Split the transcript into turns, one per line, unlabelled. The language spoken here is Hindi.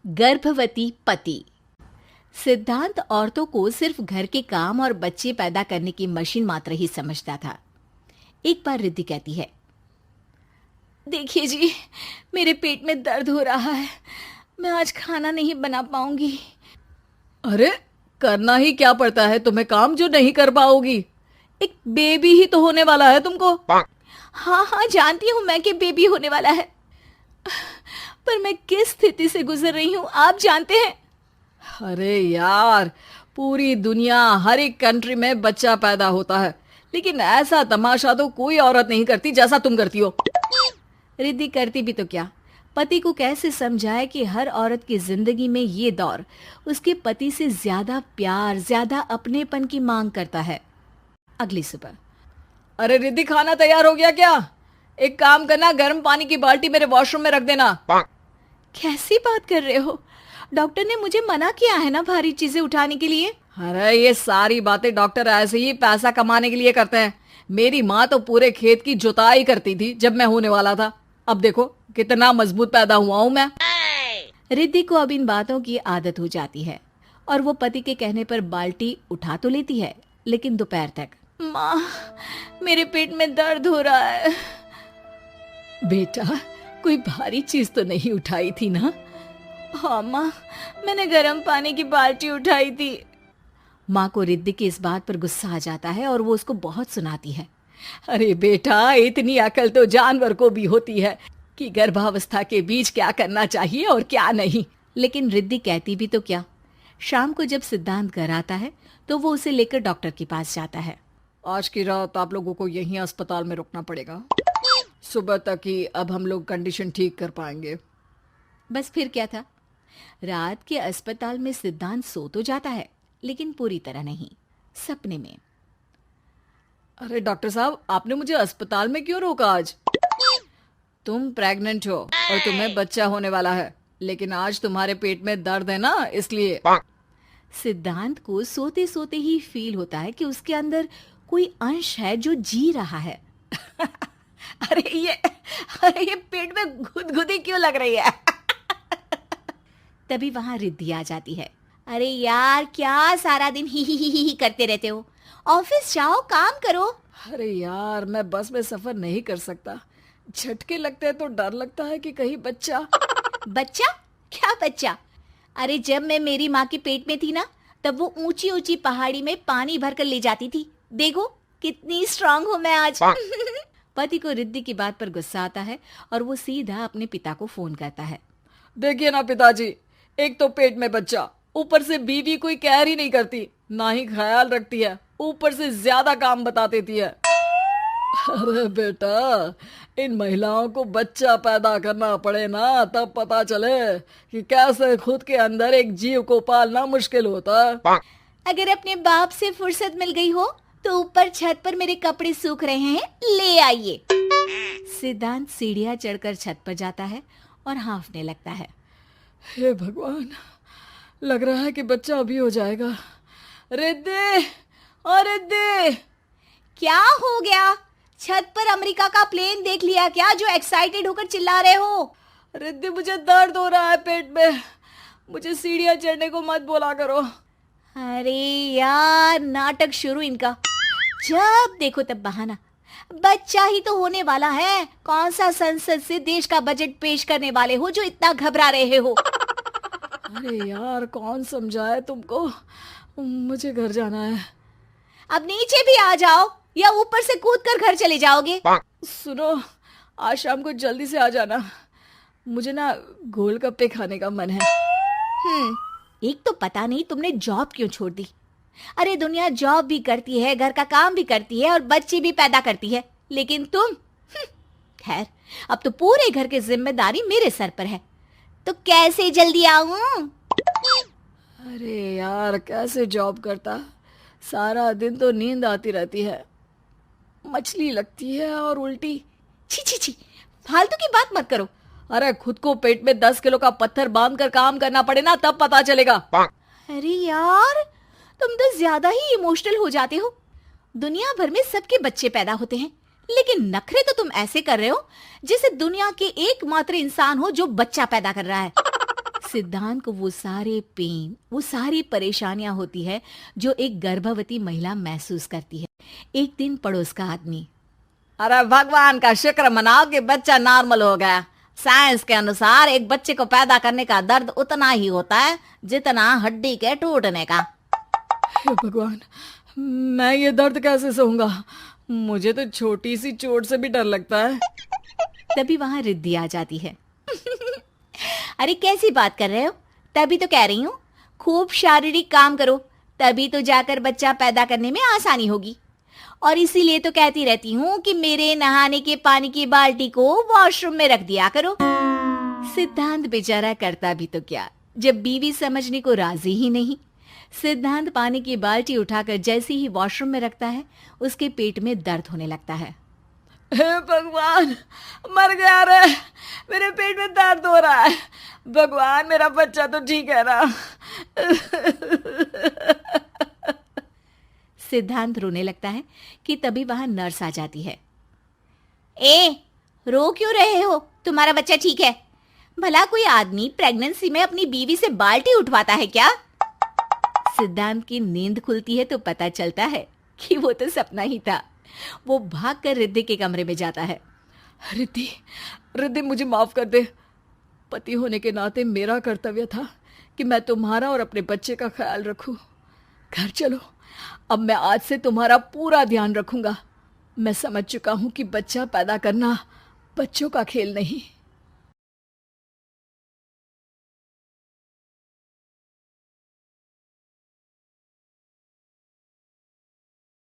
गर्भवती पति। सिद्धांत औरतों को सिर्फ घर के काम और बच्चे पैदा करने की मशीन मात्र ही समझता था। एक बार रिद्धि कहती है, देखिए जी, मेरे पेट में दर्द हो रहा है, मैं आज खाना नहीं बना पाऊंगी।
अरे करना ही क्या पड़ता है तुम्हें काम जो नहीं कर पाओगी? एक बेबी ही तो होने वाला है तुमको।
हाँ हाँ, जानती हूँ मैं कि बेबी होने वाला है, पर मैं किस स्थिति से गुजर रही हूँ आप जानते हैं।
अरे यार, पूरी दुनिया हर एक कंट्री में बच्चा पैदा होता है, लेकिन ऐसा तमाशा तो कोई औरत नहीं करती जैसा तुम करती हो।
रिद्धि करती भी तो क्या, पति को कैसे समझाए कि हर औरत की जिंदगी में ये दौर उसके पति से ज्यादा प्यार, ज्यादा अपनेपन की मांग करता है। अगली सुबह,
अरे रिद्धि, खाना तैयार हो गया क्या? एक काम करना, गर्म पानी की बाल्टी मेरे वॉशरूम में रख देना।
कैसी बात कर रहे हो? डॉक्टर ने मुझे मना किया है ना भारी चीजें उठाने के लिए।
अरे ये सारी बातें डॉक्टर ऐसे ही पैसा कमाने के लिए करते हैं। मेरी माँ तो पूरे खेत की जुताई करती थी जब मैं होने वाला था। अब देखो कितना मजबूत पैदा हुआ हूँ मैं।
रिद्धि को अब इन बातों की आदत हो जाती है और वो पति के कहने पर बाल्टी उठा तो लेती है, लेकिन दोपहर तक। माँ, मेरे पेट में दर्द हो रहा है।
बेटा, कोई भारी चीज तो नहीं उठाई थी ना?
हाँ माँ, मैंने गर्म पानी की बाल्टी उठाई थी। माँ को रिद्धि की इस बात पर गुस्सा आ जाता है और वो उसको बहुत सुनाती है।
अरे बेटा, इतनी अकल तो जानवर को भी होती है कि गर्भावस्था के बीच क्या करना चाहिए और क्या नहीं।
लेकिन रिद्धि कहती भी तो क्या। शाम को जब सिद्धांत घर आता है तो वो उसे लेकर डॉक्टर के पास जाता है।
आज की रात आप लोगों को यहीं अस्पताल में रुकना पड़ेगा, सुबह तक ही अब हम लोग कंडीशन ठीक कर पाएंगे।
बस फिर क्या था, रात के अस्पताल में सिद्धांत सो तो जाता है, लेकिन पूरी तरह नहीं, सपने में।
अरे डॉक्टर साहब, आपने मुझे अस्पताल में क्यों रोका आज? तुम प्रेग्नेंट हो और तुम्हें बच्चा होने वाला है, लेकिन आज तुम्हारे पेट में दर्द है ना, इसलिए।
सिद्धांत को सोते सोते ही फील होता है कि उसके अंदर कोई अंश है जो जी रहा है।
अरे ये पेट में गुदगुदी क्यों लग रही है?
तभी वहां रिद्धि आ जाती है। अरे यार, क्या सारा दिन ही करते रहते हो? ऑफिस जाओ, काम करो।
अरे यार, मैं बस में सफर नहीं कर सकता, झटके लगते हैं तो डर लगता है कि कहीं बच्चा।
बच्चा? क्या बच्चा? अरे जब मैं मेरी माँ के पेट में थी ना, तब वो ऊंची ऊंची पहाड़ी में पानी भरकर ले जाती थी। देखो कितनी स्ट्रांग हूँ मैं आज। पति को रिद्धि की बात पर गुस्सा आता है और वो सीधा अपने पिता को फोन करता है।
देखिए ना पिताजी, एक तो पेट में बच्चा, ऊपर से बीवी कोई केयर ही नहीं करती, ना ही ख्याल रखती है, ऊपर से ज्यादा काम बता देती है। अरे बेटा, इन महिलाओं को बच्चा पैदा करना पड़े ना, तब पता चले कि कैसे खुद के अंदर एक जीव को पालना मुश्किल होता है।
अगर अपने बाप से फुर्सत मिल गई हो तो ऊपर छत पर मेरे कपड़े सूख रहे हैं, ले आइए। सिद्धांत सीढ़ियां चढ़कर छत पर जाता है और हाँफने लगता है।
हे भगवान, लग रहा है कि बच्चा अभी हो जाएगा। रिद्धि, और रिद्धि।
क्या हो गया? छत पर अमेरिका का प्लेन देख लिया क्या जो एक्साइटेड होकर चिल्ला रहे हो?
रिद्धि, मुझे दर्द हो रहा है पेट में, मुझे सीढ़ियां चढ़ने को मत बोला करो।
अरे यार, नाटक शुरू इनका, जब देखो तब बहाना। बच्चा ही तो होने वाला है, कौन सा संसद से देश का बजट पेश करने वाले हो जो इतना घबरा रहे हो?
अरे यार, कौन समझाए तुमको, मुझे घर जाना है।
अब नीचे भी आ जाओ या ऊपर से कूद कर घर चले जाओगे?
सुनो, आज शाम को जल्दी से आ जाना, मुझे ना गोलगप्पे खाने का मन है।
एक तो पता नहीं तुमने जॉब क्यों छोड़ दी। अरे दुनिया जॉब भी करती है, घर का काम भी करती है और बच्चे भी पैदा करती है, लेकिन तुम, खैर, अब तो पूरे घर की जिम्मेदारी मेरे सर पर है, तो कैसे जल्दी आऊं?
अरे यार, कैसे जॉब करता, सारा दिन तो नींद आती रहती है, मछली लगती है और उल्टी।
छी छी छी, फालतू की बात मत करो।
अरे खुद को पेट में 10 किलो का पत्थर बांध कर काम करना पड़े ना, तब पता चलेगा।
अरे यार, तुम तो ज्यादा ही इमोशनल हो जाते हो। दुनिया भर में सबके बच्चे पैदा होते हैं, लेकिन नखरे तो तुम ऐसे कर रहे हो जैसे दुनिया के एकमात्र इंसान हो जो बच्चा पैदा कर रहा है। सिद्धांत को वो सारे पेन, वो सारी परेशानियां होती है जो एक गर्भवती महिला महसूस करती है। एक दिन पड़ोस का आदमी,
अरे भगवान का शुक्र मनाओ कि बच्चा नॉर्मल हो गया। साइंस के अनुसार एक बच्चे को पैदा करने का दर्द उतना ही होता है जितना हड्डी के टूटने का।
हे भगवान, मैं ये दर्द कैसे सहूंगा? मुझे तो छोटी सी चोट से भी डर लगता है।
तभी वहां रिद्धि आ जाती है। अरे कैसी बात कर रहे हो? तभी तो कह रही हूँ, खूब शारीरिक काम करो, तभी तो जाकर बच्चा पैदा करने में आसानी होगी। और इसीलिए तो कहती रहती हूँ कि मेरे नहाने के पानी की बाल्टी को वॉशरूम में रख दिया करो। सिद्धांत बेचारा करता भी तो क्या, जब बीवी समझने को राजी ही नहीं। सिद्धांत पानी की बाल्टी उठाकर जैसे ही वॉशरूम में रखता है, उसके पेट में दर्द होने लगता है।
हे भगवान, मर गया रे, मेरे पेट में दर्द हो रहा है। भगवान, मेरा बच्चा तो ठीक है ना?
सिद्धांत रोने लगता है कि तभी वहां नर्स आ जाती है। ए, रो क्यों रहे हो? तुम्हारा बच्चा ठीक है? भला कोई आदमी प्रेगनेंसी में अपनी बीवी से बाल्टी उठवाता है क्या? सिद्धांत की नींद खुलती है तो पता चलता है कि वो तो सपना ही था। वो भागकर रिद्धि के कमरे में जाता है।
रिद्धि, रिद्धि, मुझे माफ कर दे। पति होने के नाते मेरा कर्तव्य था कि मैं तुम्हारा और अपने बच्चे का ख्याल रखूं। घर चलो, अब मैं आज से तुम्हारा पूरा ध्यान रखूंगा। मैं समझ चुका हूं कि बच्चा पैदा करना बच्चों का खेल नहीं।